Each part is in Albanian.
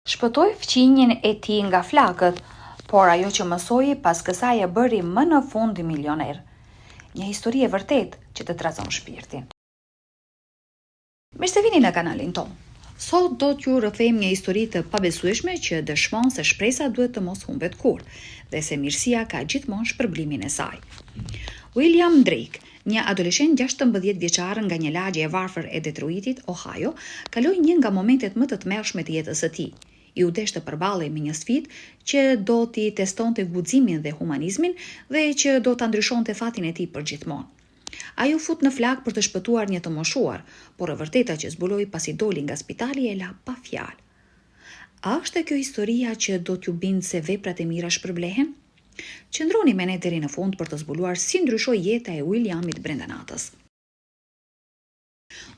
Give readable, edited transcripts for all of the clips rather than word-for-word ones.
Shpëtoi fqinjen e tij nga flakët, por ajo që mësoi pas kësaj e bëri më në fund milioner. Një histori e vërtet që të trazon shpirtin. Mirë se vini në kanalin ton. Sot do t'ju rrëfejmë një histori të pabesueshme që dëshmon se shpresa duhet të mos humbet kurrë dhe se mirësia ka gjithmonë shpërblimin e saj. William Drake, një adoleshent 16 vjeçar nga një lagje e varfër e Detroitit, Ohio, kaloi një nga momentet më të tmerrshme të jetës së tij. I u desh të përballej me një sfidë që do t'i testonte guximin dhe humanizmin dhe që do ta ndryshonte fatin e tij përgjithmonë. Ai u fut në flak për të shpëtuar një të moshuar, por e vërteta që zbuloi pasi doli nga spitali e la pa fjalë. A është kjo historia që do t'ju bindë se veprat e mira shpërblehen? Qëndroni me ne deri në fund për të zbuluar si ndryshoi jeta e Williamit brenda natës.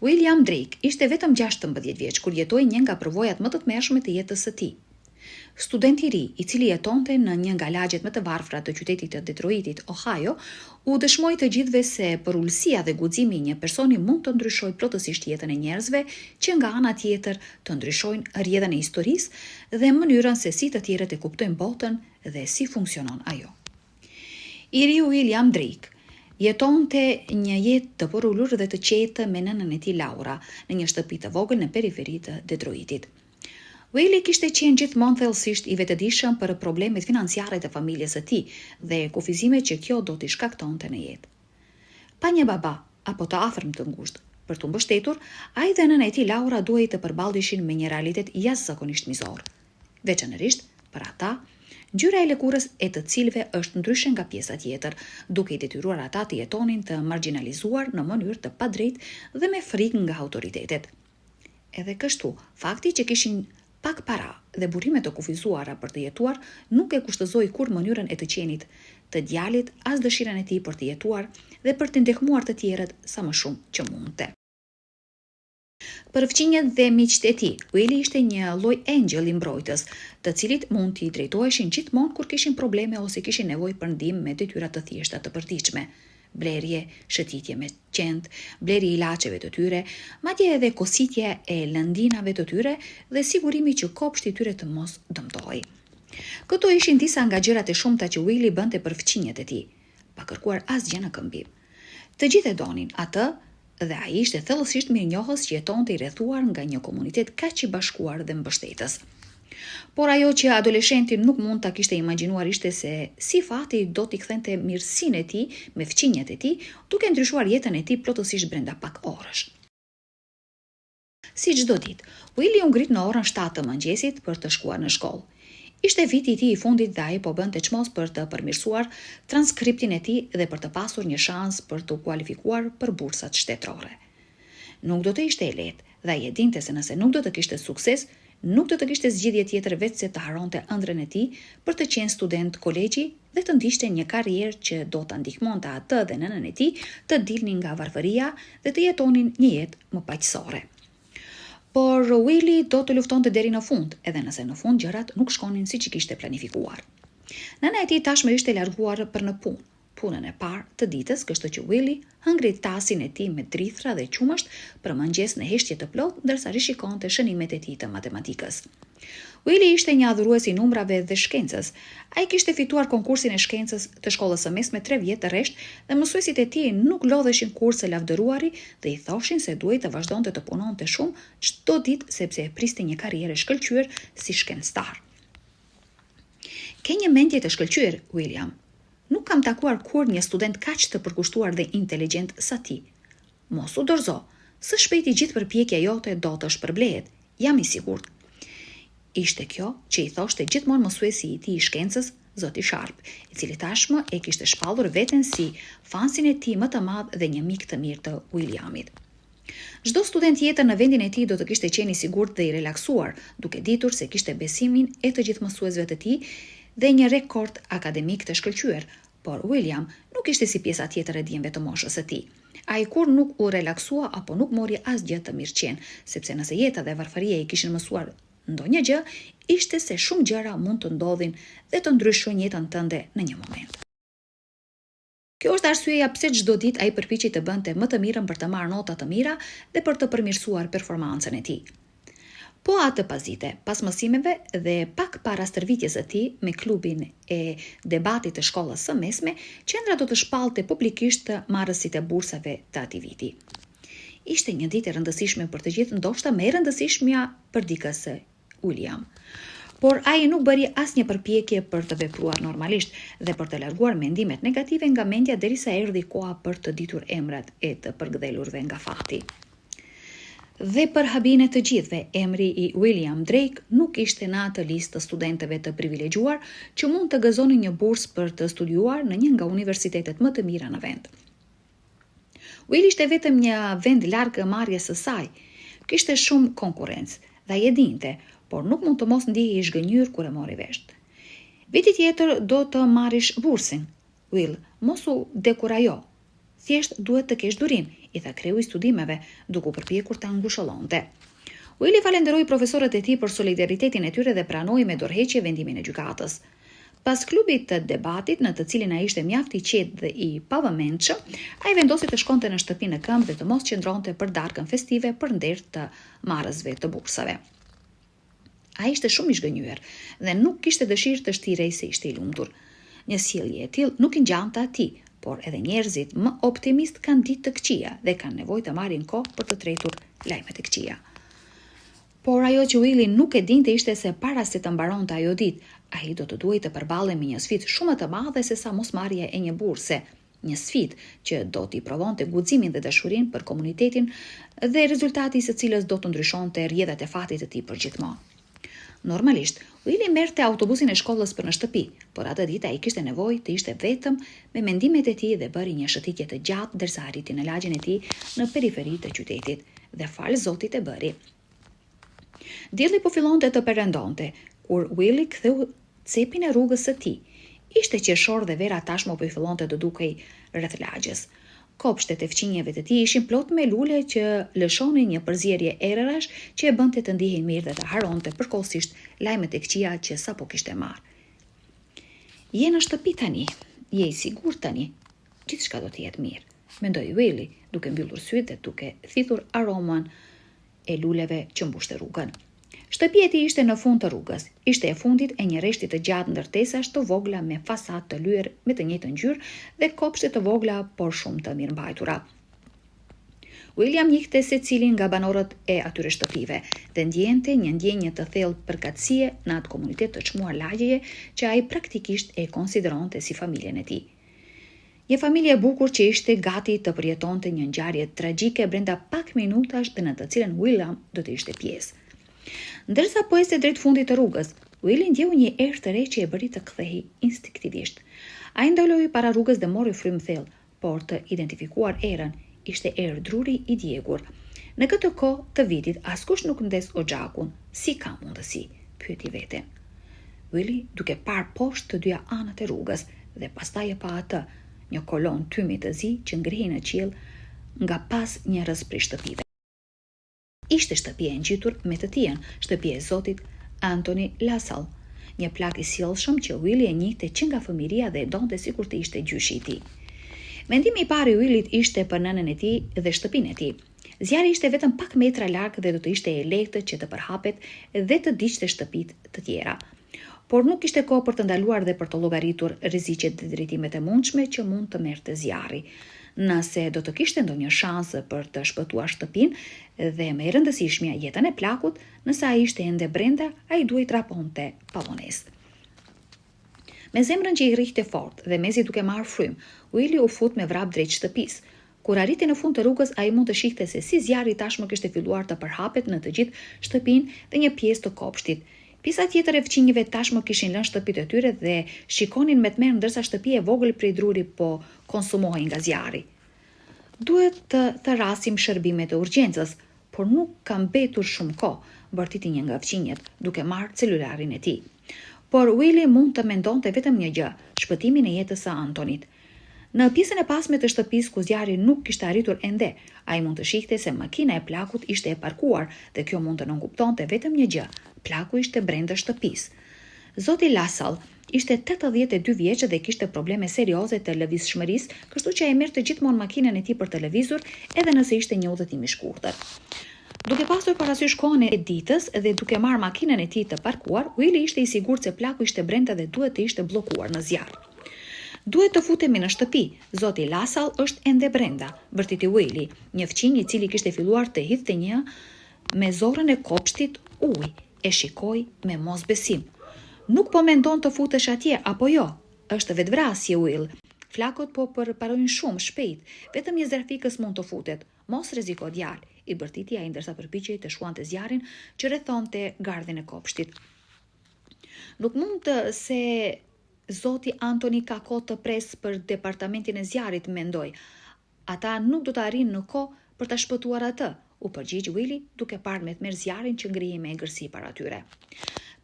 William Drake ishte vetëm 16 vjeç kur jetoi një nga përvojat më të tmerrshme të jetës së tij. Student i ri, i cili jetonte në një nga lagjet më të varfra të qytetit të Detroitit, Ohio, u dëshmoi të gjithëve se përullësia dhe guximi i një personi mund të ndryshojë plotësisht jetën e njerëzve që nga ana tjetër të ndryshojnë rrjedhën e historisë dhe mënyrën se si të tjerët e kuptojnë botën dhe si funksionon ajo. I riu William Drake jetonte një jetë të përullur dhe të qetë me nënën e tij Laura në një shtëpi të vogël në periferi të Detroitit. Willi kishte qenë gjithmonë thellësisht i vetëdijshëm për problemet financiare të familjes së tij dhe kufizimet që kjo do t'i shkaktonte në jetë. Pa një baba apo të afërm të ngushtë për t'u mbështetur, ai dhe nëna e tij Laura duhej të përballeshin me një realitet jashtëzakonisht mizor. Veçanërisht për ata, ngjyra e lëkurës e të cilëve është ndryshe nga pjesa tjetër, duke i detyruar ata të jetonin të marginalizuar në mënyrë të padrejtë dhe me frikë nga autoritetet. Edhe kështu, fakti që kishin pak para dhe burime të kufizuara për të jetuar nuk e kushtëzoi kur mënyrën e të qenit të djalit as dëshirën e tij për të jetuar dhe për të ndihmuar të tjerët sa më shumë që mundte. Për fqinjet dhe miqt e tij, Willi ishte një lloj engjëll i mbrojtës, të cilit mund t'i drejtoheshin gjithmonë kur kishin probleme ose kishin nevojë për ndihmë me detyra të thjeshta të përditshme. Blerje, shëtitje me qend, blerje i ilaçeve të tyre, madje edhe kositje e lëndinave të tyre dhe sigurimi që kopshti i tyre të mos dëmtohej. Këto ishin disa nga gjërat e shumta që Willi bënte për fqinjet e tij, pa kërkuar asgjë në këmbim. Të gjithë e donin atë dhe ai ishte thellësisht mirënjohës që jetonte i rrethuar nga një komunitet kaq i bashkuar dhe mbështetës. Por ajo që adoleshenti nuk mund ta kishte imagjinuar ishte se si fati do t'i kthente mirësinë e tij me fqinjet e tij, duke ndryshuar jetën e tij plotësisht brenda pak orësh. Si çdo ditë, Willi u ngrit në orën 7 të mëngjesit për të shkuar në shkollë. Ishte viti i tij i fundit dhe ai po bënte çmos për të përmirësuar transkriptin e tij dhe për të pasur një shans për të kualifikuar për bursat shtetërore. Nuk do të ishte e lehtë dhe ai e dinte se nëse nuk do të kishte sukses, nuk do të kishte zgjidhje tjetër veç se të haronte ëndrrën e tij për të qenë student kolegji dhe të ndiqte një karrierë që do ta ndihmonte atë dhe nënën e tij të dilnin nga varfëria dhe të jetonin një jetë më paqësore. Por Willi do të luftonte deri në fund, edhe nëse në fund gjërat nuk shkonin siç i kishte planifikuar. Nëna e tij tashmë ishte larguar për në punë, punën e parë të ditës, kështu që Willi hëngri tasin e tij me drithra dhe qumësht për mëngjes në heshtje të plotë, ndërsa rishikonte shënimet e tij të matematikës. Willi ishte një adhurues i numrave dhe shkencës. Ai kishte fituar konkursin e shkencës të shkollës së mesme 3 vjet të rresht dhe mësuesit e tij nuk lodheshin kurrë së lavdëruari dhe i thoshin se duhej të vazhdonte të punonte shumë çdo ditë sepse e priste një karrierë shkëlqyer si shkencëtar. Ke një mendje të shkëlqyer, William. Nuk kam takuar kur një student kaq të përkushtuar dhe inteligjent sa ti. Mos u dorëzo, së shpejti gjithë përpjekja jote do të shpërblehet, jam i sigurt. Ishte kjo që i thoshte gjithmonë mësuesi i tij i shkencës, zoti Sharp, i cili tashmë e kishte shpallur veten si fansin e tij më të madh dhe një mik të mirë të Williamit. Çdo student tjetër në vendin e tij do të kishte qenë i sigurt dhe i relaksuar, duke ditur se kishte besimin e të gjithë mësuesve të tij dhe një rekord akademik të shkëlqyer, por William nuk ishte si pjesa tjetër e dijeve të moshës së tij. Ai kur nuk u relaksua apo nuk mori asgjë të mirëqen, sepse nëse jeta dhe varfëria i kishin mësuar ndonjë gjë, ishte se shumë gjëra mund të ndodhin dhe të ndryshojnë jetën tënde në një moment. Kjo është arsyeja pse çdo ditë ai përpiqej të bënte më të mirën për të marrë nota të mira dhe për të përmirësuar performancën e tij. Po atë pasdite, pas mësimeve dhe pak para stërvitjes së tij me klubin e debatit të shkollës së mesme, qendra do të shpallte publikisht marrësit e bursave të atij viti. Ishte një ditë e rëndësishme për të gjithë, ndoshta më e rëndësishmja për dikës William. Por ai nuk bëri asnjë përpjekje për të vepruar normalisht dhe për të larguar mendimet negative nga mendja derisa erdhi koha për të ditur emrat e të përgdhelurve nga fati. Dhe për habine të gjithëve, emri i William Drake nuk ishte në atë listë të studentëve të privilegjuar që mund të gëzonin një bursë për të studiuar në një nga universitetet më të mira në vend. Will ishte vetëm një vend larg marrjes së saj. Kishte shumë konkurrencë dhe ai e dinte, por nuk mund të mos ndihej i zhgënjur kur e mori vesh. Viti tjetër do të marrish bursin. Will, mos u dekurajo. Thjesht duhet të kesh durim, i tha kreu i studimeve, duke u përpjekur ta ngushëllonte. Will i falenderoi profesorët e tij për solidaritetin e tyre dhe pranoi me dorëheqje vendimin e gjykatës. Pas klubit të debatit, në të cilin ai ishte mjaft i qetë dhe i pavëmendshëm, ai vendosi të shkonte në shtëpi në këmbë dhe të mos qëndronte për darkën festive për nder të marrësve të bursave. Ai ishte shumë i zhgënjur dhe nuk kishte dëshirë të shtirej se ishte i lumtur. Një sjellje e tillë nuk i ngjante atij, por edhe njerëzit më optimist kanë ditë të këqija dhe kanë nevojë të marrin kohë për të tretur lajmet e këqija. Por ajo që Willi nuk e dinte ishte se para se të mbaronte ajo ditë, ai do të duhej të përballej me një sfidë shumë të madhe se sa mosmarrja e një burse, një sfidë që do t'i provonte guximin dhe dashurinë për komunitetin dhe rezultati i së cilës do të ndryshonte rrjedhat e fatit të tij përgjithmonë. Normalisht, Willi merrte autobusin e shkollës për në shtëpi, por atë ditë ai kishte nevojë të ishte vetëm me mendimet e tij dhe bëri një shëtitje të gjatë derisa arriti në lagjen e tij në periferi të qytetit dhe fal Zotit e bëri. Dielli po fillonte të perëndonte kur Willi ktheu cepin e rrugës së tij. Ishte qershor dhe vera tashmë po i fillonte të dukej rreth lagjes. Kopshtet e fqinjeve të tij ishin plot me lule që lëshonin një përzierje erërash që e bënte të ndihej mirë dhe të haronte përkohësisht lajmet e këqija që sapo kishte marrë. Je në shtëpi tani, je i sigurt tani, gjithçka do të jetë mirë, mendoi Willi, duke mbyllur sytë dhe duke thithur aromën e luleve që mbushte rrugën. Shtëpia e tij ishte në fund të rrugës. Ishte e fundit e një rreshti të gjatë ndërtesash të vogla me fasadë të lyer me të njëjtën ngjyrë dhe kopshte të vogla por shumë të mirëmbajtura. William njihte secilin nga banorët e atyre shtëpive dhe ndjente një ndjenjë të thellë përkatësie në atë komunitet të çmuar lagjeje që ai praktikisht e konsideronte si familjen e tij. Një familje e bukur që ishte gati të përjetonte një ngjarje tragjike brenda pak minutash dhe në të cilën William do të ishte pjesë. Ndërsa po ecte drejt fundit të rrugës, Willi ndjeu një erë të re që e bëri të kthehej instinktivisht. Ai ndaloi para rrugës dhe mori frymë thellë, por të identifikuar erën ishte erë druri i djegur. Në këtë kohë të vitit askush nuk ndes oxhakun. Si ka mundësi? Pyeti veten. Willi duke parë poshtë të dyja anët e rrugës dhe pastaj e pa atë, një kolon tymi të zi që ngrihej në qiell nga pas një rrëz prej shtëpive. Ishte shtëpia e ngjitur me të tijën, shtëpia e zotit Anthony LaSalle, një plak i sjellshëm që Willi e njihte që nga fëmiria dhe e donte sikur të ishte gjyshi i tij. Mendimi i parë i Willit ishte për nënën e tij dhe shtëpinë e tij. Zjarri ishte vetëm pak metra larg dhe do të ishte e lehtë që të përhapet dhe të diqte shtëpitë të tjera. Por nuk kishte kohë për të ndaluar dhe për të llogaritur rreziqet dhe drejtimet e mundshme që mund të merrte zjarri. Nëse do të kishte ndonjë shanse për të shpëtuar shtëpinë dhe më e rëndësishmja jetën e plakut, nëse ai ishte ende brenda, ai duhej të raponte pa vonesë. Me zemrën që i rrihte fort dhe mezi duke marrë frymë, Willi u fut me vrap drejt shtëpisë. Kur arriti në fund të rrugës, ai mund të shihte se si zjarri tashmë kishte filluar të përhapet në të gjithë shtëpinë dhe një pjesë të kopshtit. Pjesa tjetër e fqinjve tashmë kishin lënë shtëpitë e tyre dhe shikonin me tmerr ndërsa shtëpia e vogël prej druri po konsumohej nga zjarri. Duhet të therasim shërbimet e urgjencës, por nuk ka mbetur shumë kohë, bërtiti një nga fqinjet, duke marrë celularin e tij. Por Willi mund të mendonte vetëm një gjë, shpëtimin e jetës së Antonit. Në pjesën e pasme të shtëpisë ku zjarri nuk kishte arritur ende, ai mund të shihte se makina e plakut ishte e parkuar dhe kjo mund të nënkuptonte vetëm një gjë, plaku ishte brenda shtëpisë. Zoti LaSalle ishte 82 vjeç dhe kishte probleme serioze të lëvizshmërisë, kështu që ai merrte gjithmonë makinën e tij për të lëvizur edhe nëse ishte një udhëtim i shkurtër. Duke pasur parasysh kohën e ditës dhe duke marrë makinën e tij të parkuar, Willy ishte i sigurt se plaku ishte brenda dhe duhet të ishte bllokuar në zjarr. Duhet të futemi në shtëpi, zoti Lasall është ende brenda, vërtiti Willy, një fqinj i cili kishte filluar të hidhte një me zorrën e kopshtit ujë, e shikoi me mosbesim. Nuk po mendon të futesh atje apo jo? Është vetvrasje, Will. Flakët po përparojnë shumë shpejt, vetëm një zerfikës mund të futet. Mos rreziko djalë, i bërtiti ai ndërsa përpiqej të shuante zjarrin që rrethonte gardhin e kopshtit. Nuk mund të se zoti Antoni ka kohë të pres për departamentin e zjarrit, mendoj. Ata nuk do të arrijnë në kohë për ta shpëtuar atë, u përgjigj Willy duke parë me tmerr zjarrin që ngrihej me egërsi para tyre.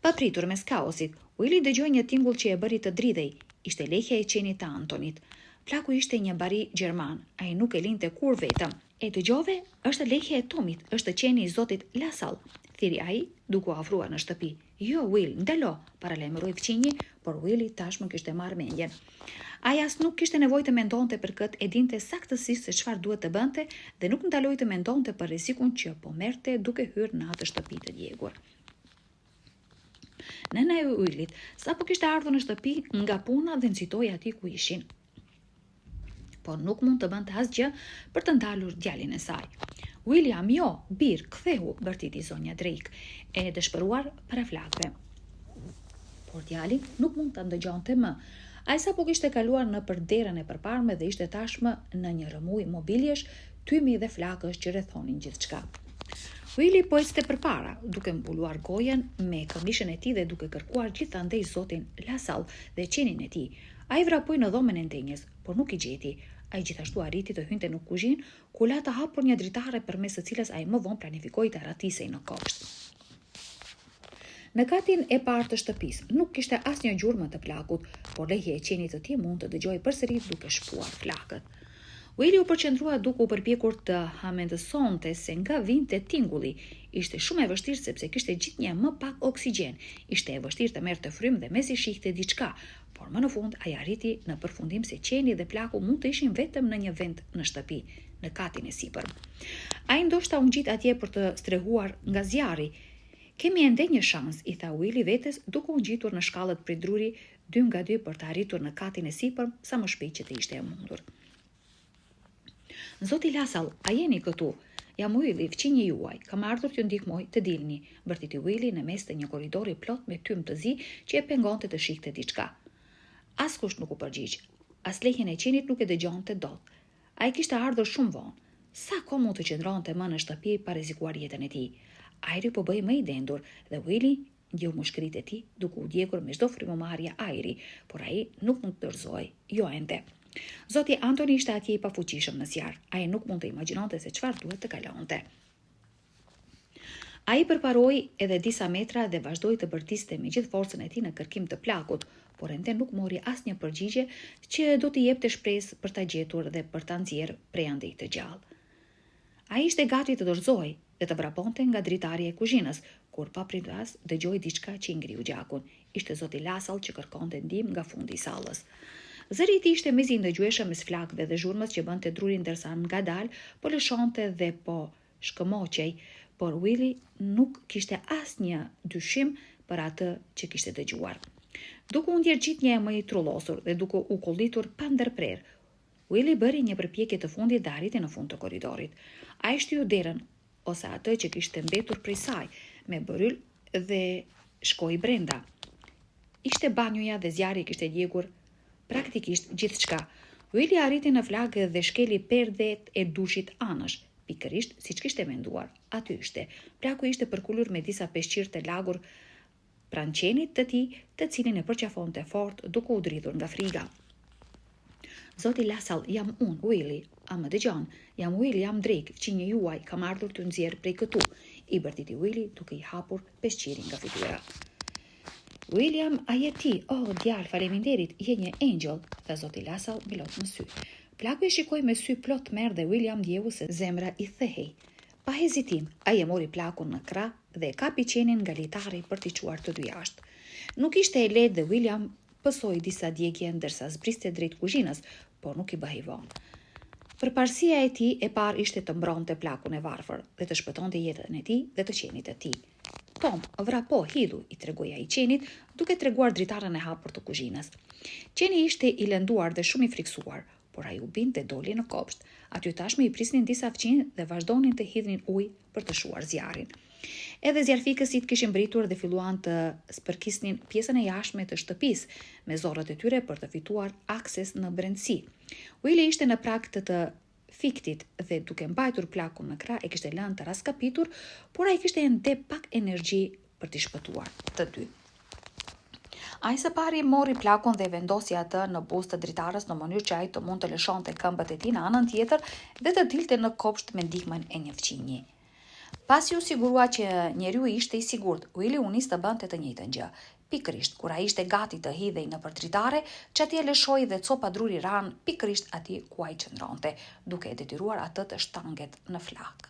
Papritur mes kaosit, Willy dëgjoi një tingull që e bëri të dridhej. Ishte lehja e qenit të Antonit. Plaku ishte një bari gjerman, ai nuk e linte kur vetëm. E dëgjove, është lehja e Tomit, është qeni i zotit Lasall, thiri ai duke u afruar në shtëpi. Jo, Will, ndalo, paralajmëroi fqinji, por Willy tashmë kishte marrë mendjen. Ai as nuk kishte nevojë të mendonte për këtë, e dinte saktësisht se çfarë duhet të bënte dhe nuk ndaloi të mendonte për rrezikun që po merrte duke hyrë në atë shtëpi të djegur. Nëna e Willyt sapo kishte ardhur në shtëpi nga puna dhe nxitoi atij ku ishin. Por nuk mund të bënte asgjë për të ndalur djalin e saj. William, jo, bir, ktheu, bërtiti zonja Drake, e dëshpëruar para flakëve. Por djali nuk mund ta ndëgjonte më. Ai sapo kishte kaluar në përderën e përparme dhe ishte tashmë në një rëmuj mobiljesh, tymi dhe flakësh që rrethonin gjithçka. Willy po ecte përpara, duke mbuluar gojen me këmishën e tij dhe duke kërkuar gjithandej zotin Lasall dhe qenin e tij. Ai vrapoi në dhomën e ndenjes, por nuk i gjeti. Ai gjithashtu arriti të hynte në kuzhinë, ku la të hapur një dritare përmes së cilës ai më vonë planifikoi të ratisej në kopsht. Në katin e parë të shtëpisë nuk kishte asnjë gjurmë të plakut, por lehja e qenit të tij mund të dëgjojë përsëri duke shpuar flakët. Willy u përqendrua duke u përpjekur të hamendësonte se nga vinte tingulli. Ishte shumë e vështirë sepse kishte gjithnjë më pak oksigjen. Ishte e vështirë të merrte frymë dhe mezi shihte diçka, por më në fund ai arriti në përfundim se qeni dhe plaku mund të ishin vetëm në një vend në shtëpi, në katin e sipër. Ai ndoshta u ngjit atje për të strehuar nga zjarri. Kemi ende një shans, i tha Willy vetes duke u ngjitur në shkallët prej druri 2 për të arritur në katin e sipër sa më shpejt që të ishte e mundur. Zoti Lasall, a jeni këtu? Jam Willy, fqinji juaj, kam ardhur t'ju ndihmoj të dilni, bërtiti Willy në mes të një korridori plot me tym të zi që e pengonte të shihte diçka. Askush nuk u përgjigj, as lehjen e qenit nuk e dëgjonte dot. Ai kishte ardhur shumë vonë. Sa kohë mund të qëndronte më në shtëpi pa rrezikuar jetën e tij? Ajri po bëhej më i dendur dhe Willy ndjeu mushkëritë e tij duke u djegur me çdo frymëmarrje ajri, por ai nuk mund të dorëzoi, jo ende. Zoti Antoni ishte atje i pafuqishëm në zjarr. Ai nuk mund të imagjinonte se çfarë duhet të kalonte. Ai përparoi edhe disa metra dhe vazhdoi të bërtiste me gjithë forcën e tij në kërkim të plakut, por ende nuk mori asnjë përgjigje që do t'i jepte shpresë për ta gjetur dhe për ta nxjerrë prej andej të gjallë. Ai ishte gati të dorëzoi dhe të vraponte nga dritarja e kuzhinës, kur papritas dëgjoi diçka që i ngriu gjakun. Ishte zoti Lasall që kërkonte ndihmë nga fundi i sallës. Zëri i tij ishte mezi i ndëgjueshëm mes flakëve dhe zhurmës që bënte drurin ndërsa ngadal po lëshonte dhe po shkëmoqej, por Willy nuk kishte asnjë dyshim për atë që kishte dëgjuar. Duke u ndjer gjithnjë më i trullosur dhe duke u kollitur pa ndërprer, Willy bëri një përpjekje të fundit dhe arriti në fund të korridorit. Ai shtyu derën ose atë që kishte mbetur prej saj me bëryl dhe shkoi brenda. Ishte banjoja dhe zjarri kishte djegur praktikisht gjithçka. Willy arriti në flakë dhe shkeli perdet e dushit anësh, pikërisht siç kishte menduar. Aty ishte. Plaku ishte përkulur me disa peshqir të lagur pranë qenit të tij, të cilin e përqafonte fort duke u dridhur nga friga. Zoti Lasall, jam unë, Willy. A më dëgjon? Jam William Drake, fqinji juaj, kam ardhur t'ju nxjerr prej këtu, i bërtiti Willy duke i hapur peshqirin nga fytyra. William, a je ti? Oh, djalë, faleminderit, je një angel, tha zoti Lasall me lot në sy. Plaku e shikoi me sy plot merr dhe William ndjeu se zemra i thehej. Pa hezitim, ai e mori plakun në krah dhe e kapi qenin nga litari për t'i çuar të dy jashtë. Nuk ishte e lehtë dhe William pësoi disa djegje ndërsa zbriste drejt kuzhinës, por nuk i bëhej vonë. Përparësia e tij e parë ishte të mbronte plakun e varfër dhe të shpëtonte jetën e tij dhe të qenit të tij. Tom, vrapo, hidhu, i tregoi ai qenit, duke treguar dritarën e hapur të kuzhinës. Qeni ishte i lënduar dhe shumë i friksuar, por ai u binte doli në kopsht. Aty tashmë i prisnin disa fëmijë dhe vazhdonin të hidhnin ujë për të shuar zjarrin. Edhe zjarfikësit kishin mbritur dhe filluan të spërkisnin pjesën e jashtme të shtëpisë me zorrat e tyre për të fituar akses në brendësi. Willy ishte në prag të fiktit dhe duke mbajtur plakun në krah e kishte lënë të raskapitur, por ai kishte ende pak energji për t'i shpëtuar të dy. Ai së pari mori plakun dhe vendosi atë në buzë të dritarës në mënyrë që ai të mund të lëshonte këmbët e tij në anën tjetër dhe të dilte në kopsht me ndihmën e një fëmijë. Pasi u sigurua që njeriu ishte i sigurt, Willy u nis të bënte të njëjtën gjë. Pikërisht kur ai ishte gati të hidhej nëpër dritare, çati e lëshoi dhe copa druri ran pikërisht atij ku ai qëndronte, duke e detyruar atë të shtanget në flak.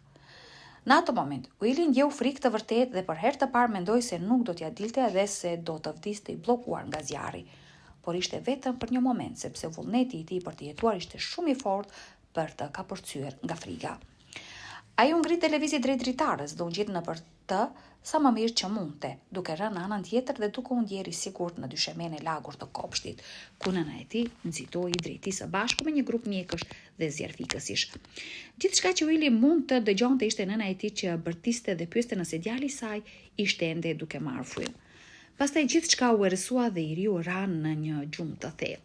Në atë moment, Willy ndjeu frikë të vërtetë dhe për herë të parë mendoi se nuk do t'ja dilte dhe se do të vdiste i bllokuar nga zjarri. Por ishte vetëm për një moment, sepse vullneti i tij për të jetuar ishte shumë i fortë për të kapërcyer nga frika. Ai u ngrit televizi drejt dritarës dhe u gjit nëpër të sa më mirë që mundte, duke rënë në anën tjetër dhe duke u ndjerë i sigurt në dyshemen e lagur të kopshtit, ku nëna e tij nxitoi drejt tij së bashku me një grup mjekësh dhe zjarfikësish. Gjithçka që Willy mund të dëgjonte ishte nëna e tij që bërtiste dhe pyeste nëse djali i saj ishte ende duke marrë frymë. Pastaj gjithçka u errësua dhe i riu ra në një gjumë të thellë.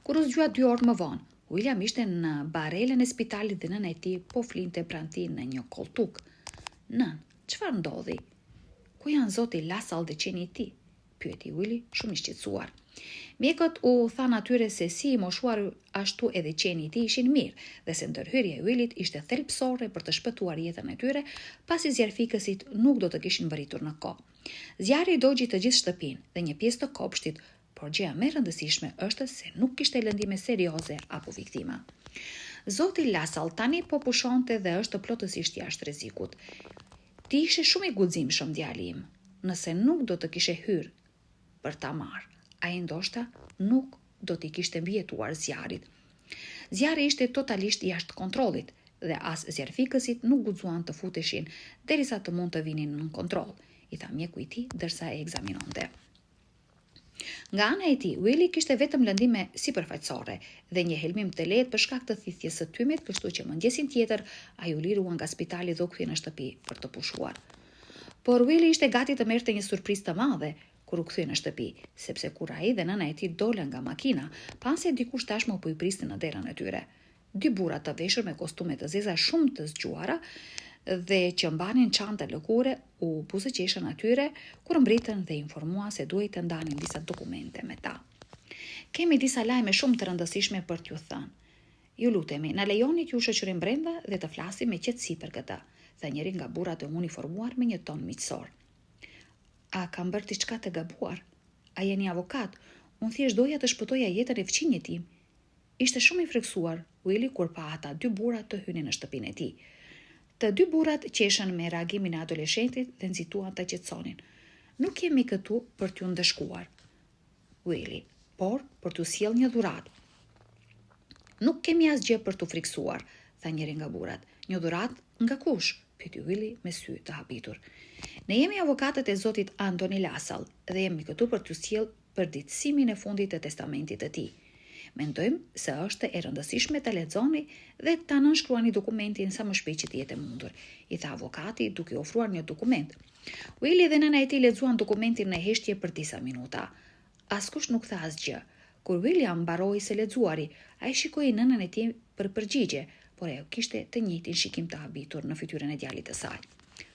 Kur u zgjua 2 orë më vonë, William ishte në barelën e spitalit dhe nëna e tij po flinte pranë tij në një koltuk. "Nën, çfarë ndodhi? Ku janë zoti Lasall dhe qeni i tij?" pyeti Willy, shumë i shqetësuar. Mjekët u thanë atyre se si i moshuar ashtu edhe qeni i tij ishin mirë dhe se ndërhyrja e Willyt ishte thelbësore për të shpëtuar jetën e tyre, pasi zjarfikësit nuk do të kishin mbërritur në kohë. Zjarri dogji të gjithë shtëpinë dhe një pjesë të kopshtit, por gjëja më e rëndësishme është se nuk kishte lëndime serioze apo viktima. Zoti Lasall tani po pushonte dhe është plotësisht jashtë rrezikut. Ti ishe shumë i guximshëm, djali im. Nëse nuk do të kishe hyrë për ta marrë, ai ndoshta nuk do t'i kishte mbijetuar zjarrit. Zjarri ishte totalisht jashtë kontrollit dhe as zjarfikësit nuk guxuan të futeshin derisa të mund të vinin në kontroll, i tha mjeku i tij ndërsa e ekzaminonte. Nga ana e tij, Willy kishte vetëm lëndime sipërfaqësore dhe një helmim të lehtë për shkak të thithjes së tymit, kështu që mëngjesin tjetër ai u lirua nga spitali dhe u kthye në shtëpi për të pushuar. Por Willy ishte gati të merrte një surprizë të madhe kur u kthye në shtëpi, sepse kur ai dhe nëna e tij dolën nga makina, pan se dikush tashmë po i priste në derën e tyre. 2 burra të veshur me kostume të zeza shumë të zgjuara dhe që mbanin çanta lëkure u buzëqeshën atyre kur mbritën dhe informuan se duhej të ndanin disa dokumente me ta. "Kemi disa lajme shumë të rëndësishme për t'ju thënë. Ju lutemi, na lejoni t'ju shoqërim brenda dhe të flasim me qetësi për këtë", tha njëri nga burrat e uniformuar me një ton miqësor. "A kam bërë diçka të gabuar? A jeni avokat? Unë thjesht doja të shpëtoja jetën e fëmijës tim." Ishte shumë i friksuar Willy kur pa ata 2 burra të hynin në shtëpinë e tij. Të 2 burrat qeshën me reagimin e adoleshentit dhe nxituan të qetësonin. "Nuk jemi këtu për t'ju ndëshkuar, Willy, por për t'ju sjellë një dhuratë." "Nuk kemi asgjë për t'u friksuar", tha njëri nga burrat. "Një dhuratë nga kush?" pyeti Willy me sy të habitur. "Ne jemi avokatët e zotit Anthony Lasall dhe jemi këtu për t'ju sjellë përditësimin e fundit të testamentit të tij. Mendojmë se është e rëndësishme të lexoni dhe ta nënshkruani dokumentin sa më shpejt që të jetë mundur", i tha avokati duke ofruar një dokument. Willy dhe nëna e tij lexuan dokumentin në heshtje për disa minuta. Askush nuk tha asgjë. Kur William mbaroi se lexuari, ai shikoi nënën e tij për përgjigje, por ajo kishte të njëjtin shikim të habitur në fytyrën e djalit të saj.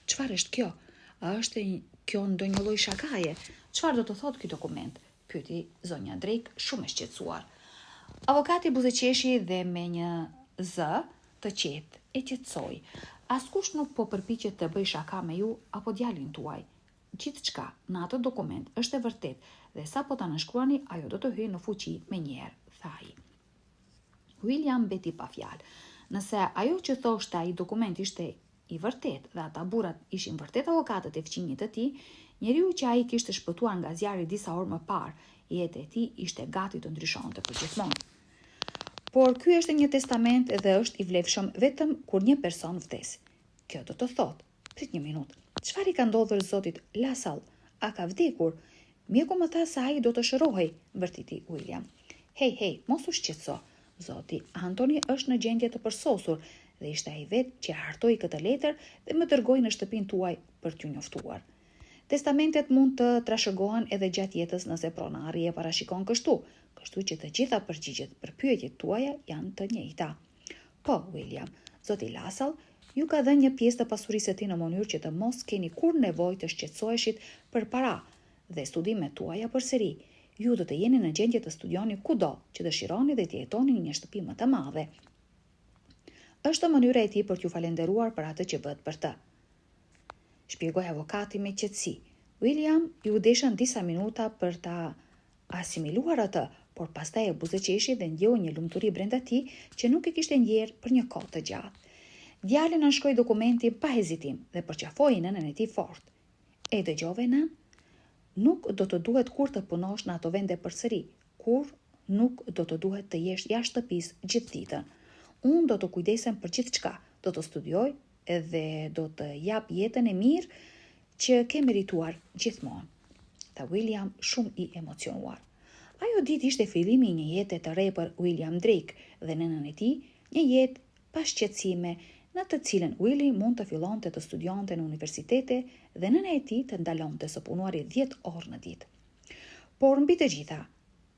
"Çfarë është kjo? A është kjo ndonjë lloj shakaje? Çfarë do të thotë ky dokument?" pyeti zonja Drake shumë e shqetësuar. Avokati buzëqeshi dhe me një zë të qetë e qetësoi. "Askush nuk po përpiqet të bëj shaka me ju apo djalin tuaj. Gjithçka në atë dokument është e vërtetë dhe sa po ta nënshkruani, ajo do të hyjë në fuqi menjëherë", tha ai. William mbeti pa fjalë. Nëse ajo që thoshte ai dokument ishte i vërtetë dhe ata burrat ishin vërtet avokatët e fëmijët të tij, njeriu që ai kishte shpëtuar nga zjarri disa orë më parë, jeta e tij ishte gati të ndryshonte përgjithmonë. Por ky është një testament dhe është i vlefshëm vetëm kur një person vdes. Kjo do të thotë, prit një minutë, çfarë i ka ndodhur zotit Lasall? A ka vdekur? Mjeku më tha se ai do të shërohej, vërtiti William. Hej, mos u shqetëso. Zoti Antoni është në gjendje të përsosur dhe ishte ai vetë që hartoi këtë letër dhe më dërgoi në shtëpinë tuaj për t'ju njoftuar. Testamentet mund të trashëgohen edhe gjatë jetës nëse pronari e parashikon kështu që të gjitha përgjigjet për pyetjet tuaja janë të njëjta. Po, William, zoti Lasall ju ka dhënë një pjesë të pasurisë së tij në mënyrë që të mos keni kur nevojë të shqetësoheshit për para dhe studimet tuaja përsëri. Ju do të jeni në gjendje të studioni kudo që dëshironi dhe të jetoni në një shtëpi më të madhe. Është mënyra e tij për t'ju falenderuar për atë që bët për të, shpjegoi avokati me qetësi. William ju deshën disa minuta për ta asimiluar atë, por pastaj e buzëqeshi dhe ndjeu një lumturi brenda tij që nuk e kishte ndjerë për një kohë të gjatë. Djali nënshkroi dokumentin pa hezitim dhe përqafoi nënën e tij fort. E dëgjove, nën? Nuk do të duhet kur të punosh në ato vende përsëri, kur nuk do të duhet të jesh jashtë shtëpisë gjithë ditën. Unë do të kujdesem për gjithçka, do të studioj edhe do të jap jetën e mirë që ke merituar gjithmonë. Tha William shumë i emocionuar. Ajo ditë ishte fillimi i një jete të re për William Drake dhe nënën e tij, një jetë pa shqetësime, në të cilën Willy mund të fillonte të studionte në universitete dhe nëna e tij të ndalonte së punuari 10 orë në ditë. Por mbi të gjitha,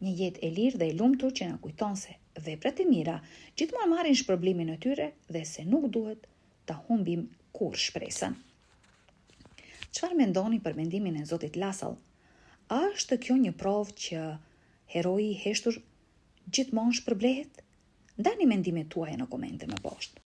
një jetë e lirë dhe e lumtur që na kujton se veprat e mira gjithmonë marrin shpërblimin e tyre dhe se nuk duhet ta humbim kur shpresën. Çfarë mendoni për mendimin e zotit Lasall? A është kjo një provë që heroi i heshtur gjithmonë shpërblehet? Ndani mendimet tuaja në komente më poshtë.